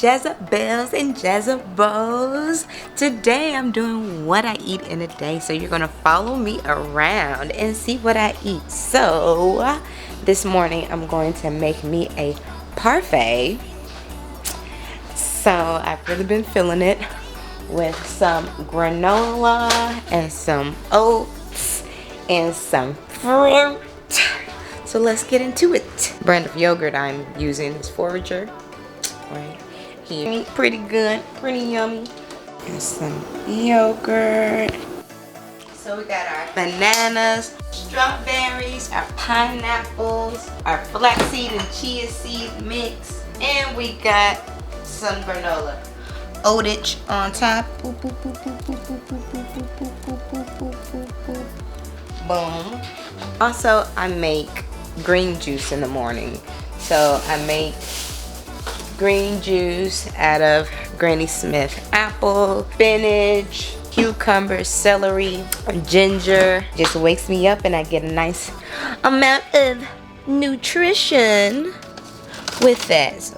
Jazza-belles and Jazza-beaus. Today I'm doing what I eat in a day, so you're gonna follow me around and see what I eat. So this morning I'm going to make me a parfait. So I've really been feeling it with some granola and some oats and some fruit. So let's get into it. Brand of yogurt I'm using is Forager right here. Pretty good, pretty yummy. And some yogurt. So we got our bananas, strawberries, our pineapples, our flaxseed and chia seed mix, and we got some granola. Oatage on top. Boop, boop, boop, boop, boop, boop, boop, boop, boop, boop, boop, boop, boop, boop. Boom. Also, I make green juice in the morning. So I make green juice out of Granny Smith apple, spinach, cucumber, celery, ginger. Just wakes me up and I get a nice amount of nutrition with that. So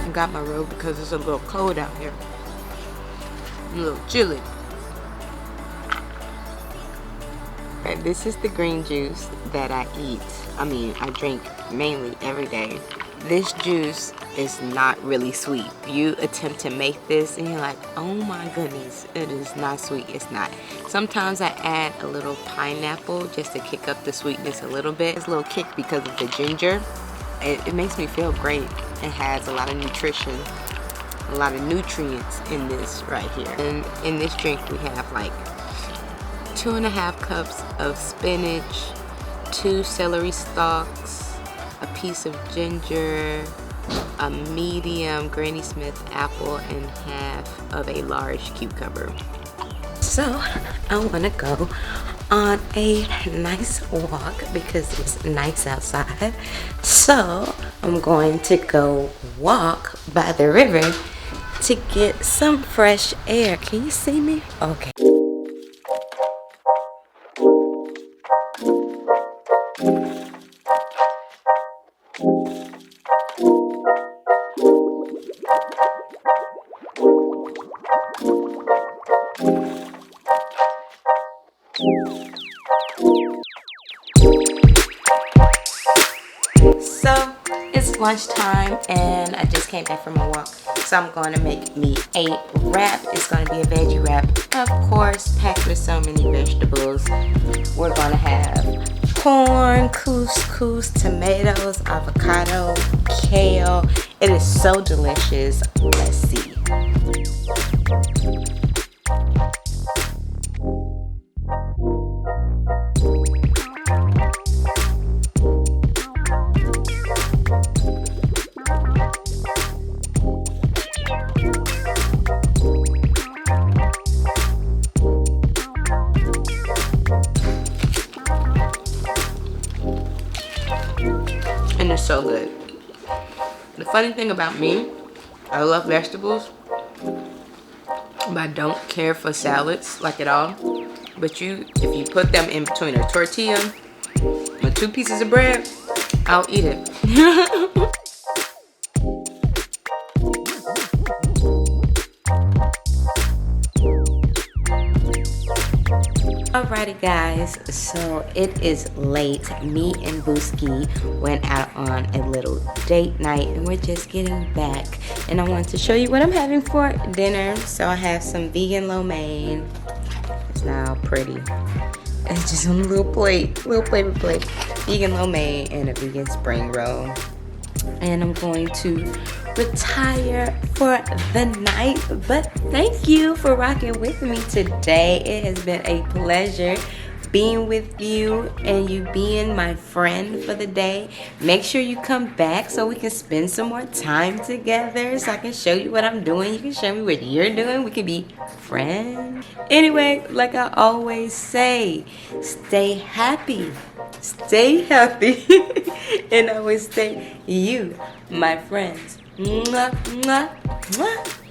I got my robe because it's a little cold out here. A little chilly. And this is the green juice that I eat. I drink mainly every day. This juice is not really sweet. You attempt to make this and you're like, oh my goodness, it is not sweet. It's not. Sometimes I add a little pineapple just to kick up the sweetness a little bit. It's a little kick because of the ginger. It makes me feel great. It has a lot of nutrition, a lot of nutrients in this right here. And in this drink we have like 2.5 cups of spinach, 2 celery stalks, a piece of ginger, a medium Granny Smith apple, and half of a large cucumber. So I want to go on a nice walk because it's nice outside. So I'm going to go walk by the river to get some fresh air. Can you see me? Okay. So it's lunchtime and I just came back from a walk. So I'm going to make me a wrap. It's going to be a veggie wrap. Of course, packed with so many vegetables. We're going to have corn, couscous, tomatoes, avocado, kale. It is so delicious. Let's see. And it's so good. The funny thing about me, I love vegetables, but I don't care for salads like at all. But if you put them in between a tortilla with 2 pieces of bread, I'll eat it. Alrighty guys, so it is late. Me and Booski went out on a little date night and we're just getting back. And I wanted to show you what I'm having for dinner. So I have some vegan lo mein. It's now pretty. It's just on a little plate, little flavor plate. Vegan lo mein and a vegan spring roll. And I'm going to retire for the night, but thank you for rocking with me today. It has been a pleasure being with you and you being my friend for the day. Make sure you come back so we can spend some more time together, so I can show you what I'm doing. You can show me what you're doing. We can be friends. Anyway, like I always say, stay happy. Stay happy. And always stay you, my friends. Mwah, mwah, mwah.